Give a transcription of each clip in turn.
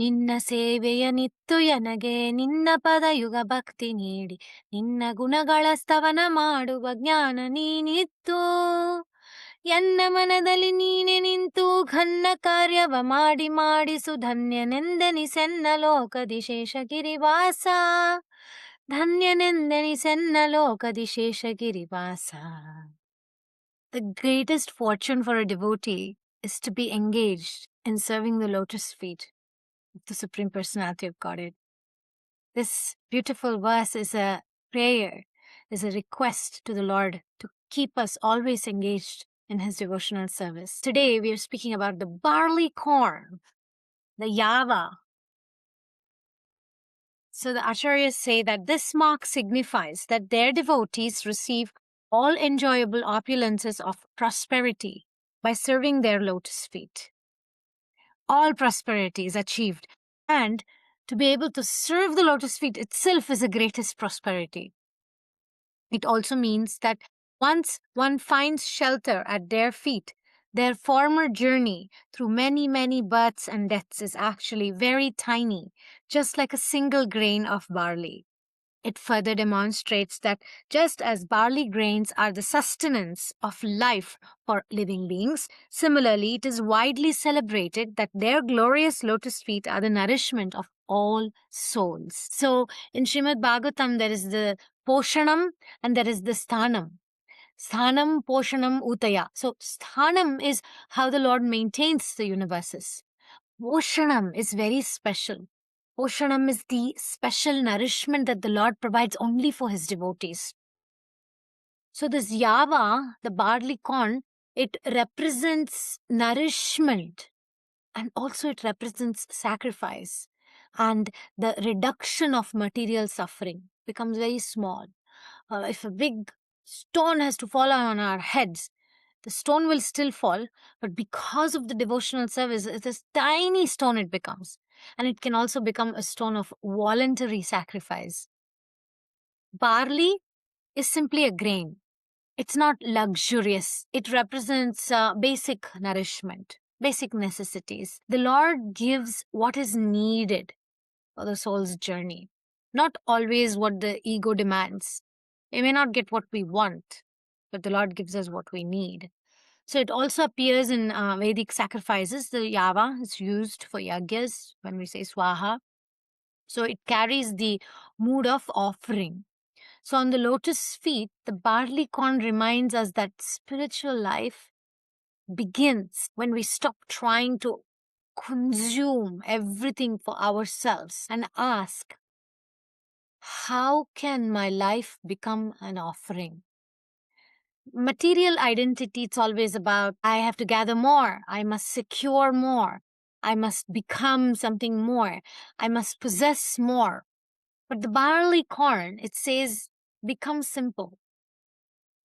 ನಿನ್ನ ಸೇವೆಯ ನಿತ್ತು ಎನಗೆ ನಿನ್ನ ಪದಯುಗ ಭಕ್ತಿ ನೀಡಿ ನಿನ್ನ ಗುಣಗಳ ಸ್ತವನ ಮಾಡುವ ಜ್ಞಾನ ನೀನಿತ್ತು ಎನ್ನ ಮನದಲ್ಲಿ ನೀನೆ ನಿಂತು ಘನ್ನ ಕಾರ್ಯವ ಮಾಡಿ ಮಾಡಿಸು ಧನ್ಯನೆಂದೆನಿಸೆನ್ನ ಲೋಕದಿ ಶೇಷಗಿರಿವಾಸ ಧನ್ಯನೆಂದೆನಿಸೆನ್ನ ಲೋಕದಿ ಶೇಷಗಿರಿವಾಸ. The greatest fortune for a devotee is to be engaged in serving the lotus feet the Supreme Personality of Godhead. This beautiful verse is a prayer, is a request to the Lord to keep us always engaged in His devotional service. Today we are speaking about the Barleycorn, the Yava. So the Acharyas say that this mark signifies that their devotees receive all enjoyable opulences of prosperity by serving their lotus feet. All prosperity is achieved, and to be able to serve the lotus feet itself is the greatest prosperity. It also means that once one finds shelter at their feet, their former journey through many births and deaths is actually very tiny, just like a single grain of barley. It further demonstrates that just as barley grains are the sustenance of life for living beings, similarly it is widely celebrated that their glorious lotus feet are the nourishment of all souls. So in Srimad Bhagavatam there is the Poshanam and there is the Sthanam. Sthanam, Poshanam, Utaya. So Sthanam is how the Lord maintains the universes. Poshanam is very special. Poshanam is the special nourishment that the Lord provides only for His devotees. So this Yava, the Barleycorn, it represents nourishment and also it represents sacrifice and the reduction of material suffering becomes very small. If a big stone has to fall on our heads, the stone will still fall, but because of the devotional service, it's a tiny stone it becomes. And it can also become a stone of voluntary sacrifice. Barley is simply a grain. It's not luxurious. It represents basic nourishment, basic necessities. The Lord gives what is needed for the soul's journey, not always what the ego demands. We may not get what we want, but the Lord gives us what we need. So it also appears in Vedic sacrifices. The Yava is used for yagyas when we say swaha. So it carries the mood of offering. So on the lotus feet, the Barleycorn reminds us that spiritual life begins when we stop trying to consume everything for ourselves and ask, how can my life become an offering? Material identity, it's always about, I have to gather more, I must secure more, I must become something more, I must possess more. But the Barleycorn, it says, become simple,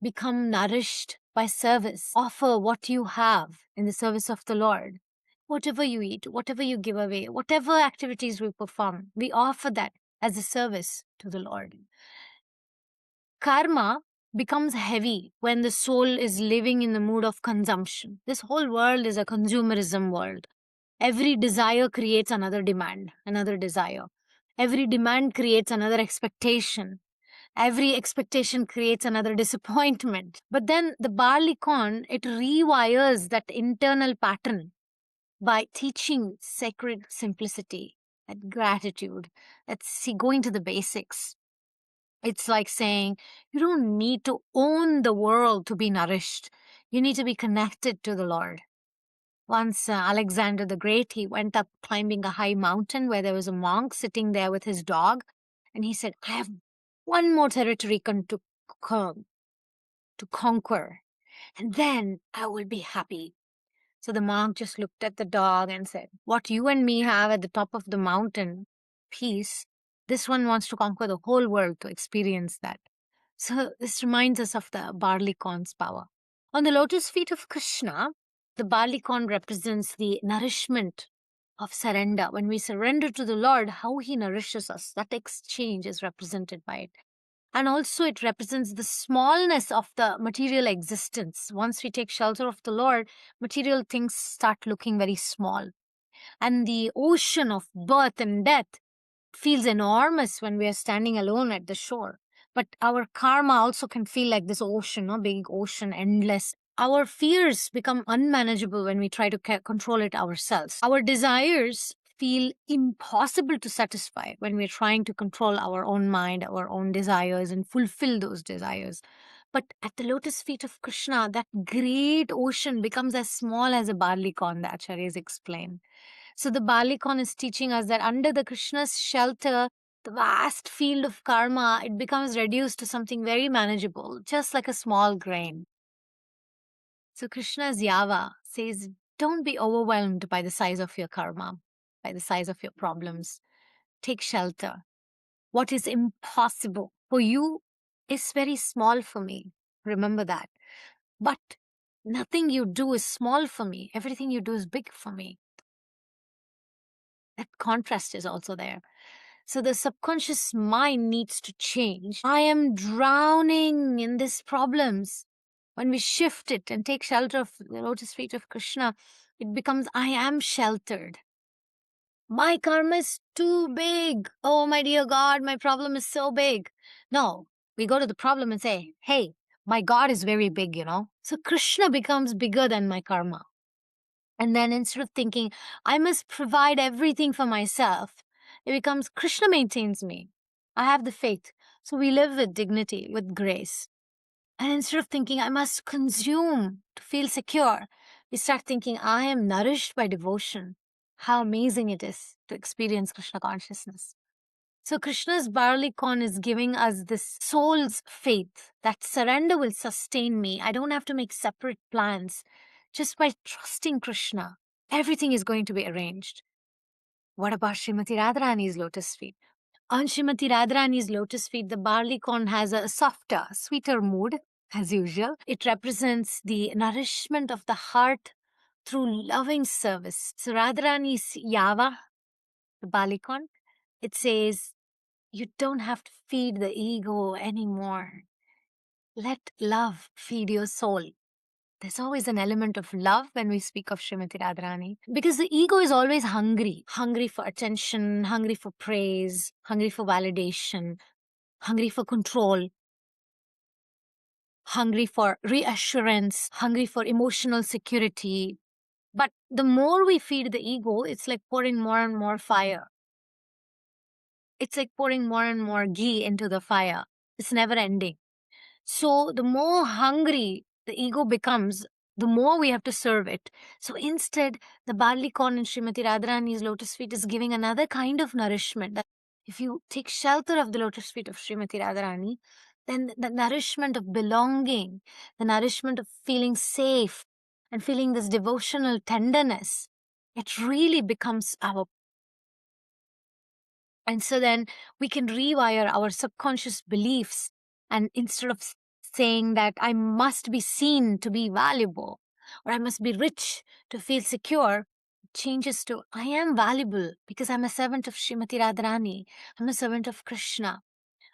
become nourished by service, offer what you have in the service of the Lord. Whatever you eat, whatever you give away, whatever activities we perform, we offer that as a service to the Lord. Karma becomes heavy when the soul is living in the mood of consumption. This whole world is a consumerism world. Every desire creates another demand, another desire. Every demand creates another expectation. Every expectation creates another disappointment. But then the Barleycorn, it rewires that internal pattern by teaching sacred simplicity and gratitude. That's going to the basics. It's like saying, you don't need to own the world to be nourished. You need to be connected to the Lord. Once Alexander the Great, he went up climbing a high mountain where there was a monk sitting there with his dog. And he said, I have one more territory to conquer. And then I will be happy. So the monk just looked at the dog and said, what you and me have at the top of the mountain, peace, this one wants to conquer the whole world to experience that. So this reminds us of the Barleycorn's power. On the lotus feet of Krishna, the Barleycorn represents the nourishment of surrender. When we surrender to the Lord, how He nourishes us, that exchange is represented by it. And also it represents the smallness of the material existence. Once we take shelter of the Lord, material things start looking very small. And the ocean of birth and death feels enormous when we are standing alone at the shore. But our karma also can feel like this ocean, a big ocean, endless. Our fears become unmanageable when we try to control it ourselves. Our desires feel impossible to satisfy when we're trying to control our own mind, our own desires, and fulfill those desires. But at the lotus feet of Krishna, that great ocean becomes as small as a barleycorn, the acharyas explain. So the Barlycorn is teaching us that under the Krishna's shelter, the vast field of karma, it becomes reduced to something very manageable, just like a small grain. So Krishna's Yava says, don't be overwhelmed by the size of your karma, by the size of your problems. Take shelter. What is impossible for you is very small for me. Remember that. But nothing you do is small for me. Everything you do is big for me. That contrast is also there. So the subconscious mind needs to change. I am drowning in these problems. When we shift it and take shelter of the lotus feet of Krishna, it becomes I am sheltered. My karma is too big. Oh, my dear God, my problem is so big. No, we go to the problem and say, hey, my God is very big, So Krishna becomes bigger than my karma. And then instead of thinking, I must provide everything for myself, it becomes Krishna maintains me. I have the faith. So we live with dignity, with grace. And instead of thinking, I must consume to feel secure, we start thinking, I am nourished by devotion. How amazing it is to experience Krishna consciousness. So Krishna's Barleycorn is giving us this soul's faith that surrender will sustain me. I don't have to make separate plans. Just by trusting Krishna, everything is going to be arranged. What about Srimati Radharani's lotus feet? On Srimati Radharani's lotus feet, the Barleycorn has a softer, sweeter mood, as usual. It represents the nourishment of the heart through loving service. So Radharani's Yava, the Barleycorn, it says, you don't have to feed the ego anymore. Let love feed your soul. There's always an element of love when we speak of Srimati Radharani, because the ego is always hungry for attention, hungry for praise, hungry for validation, hungry for control, hungry for reassurance, hungry for emotional security. But the more we feed the ego, it's like pouring more and more fire. It's like pouring more and more ghee into the fire. It's never ending. So the more hungry the ego becomes, the more we have to serve it. So instead, the Barleycorn in Srimati Radharani's lotus feet is giving another kind of nourishment. That if you take shelter of the lotus feet of Srimati Radharani, then the nourishment of belonging, the nourishment of feeling safe and feeling this devotional tenderness, it really becomes our. And so then we can rewire our subconscious beliefs. And instead of saying that I must be seen to be valuable or I must be rich to feel secure, it changes to I am valuable because I'm a servant of Srimati Radharani. I'm a servant of Krishna.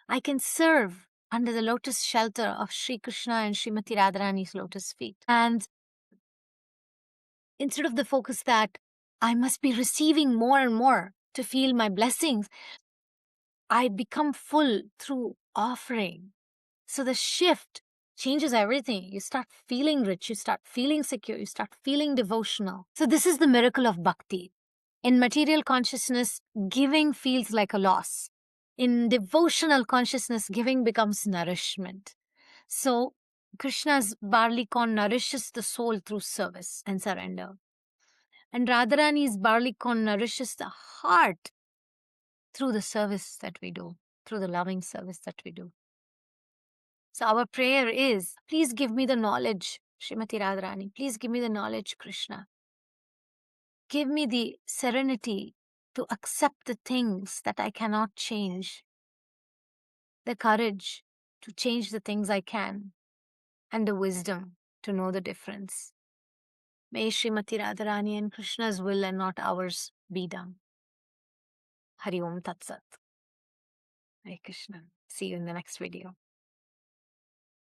I can serve under the lotus shelter of Sri Krishna and Srimati Radharani's lotus feet. And instead of the focus that I must be receiving more and more to feel my blessings, I become full through offering. So the shift changes everything. You start feeling rich, you start feeling secure, you start feeling devotional. So this is the miracle of bhakti. In material consciousness, giving feels like a loss. In devotional consciousness, giving becomes nourishment. So Krishna's Barleycorn nourishes the soul through service and surrender. And Radharani's Barleycorn nourishes the heart through the service that we do, through the loving service that we do. So our prayer is, please give me the knowledge, Srimati Radharani. Please give me the knowledge, Krishna. Give me the serenity to accept the things that I cannot change, the courage to change the things I can, and the wisdom to know the difference. May Srimati Radharani and Krishna's will and not ours be done. Hari Om Tat Sat. Hare Krishna. See you in the next video.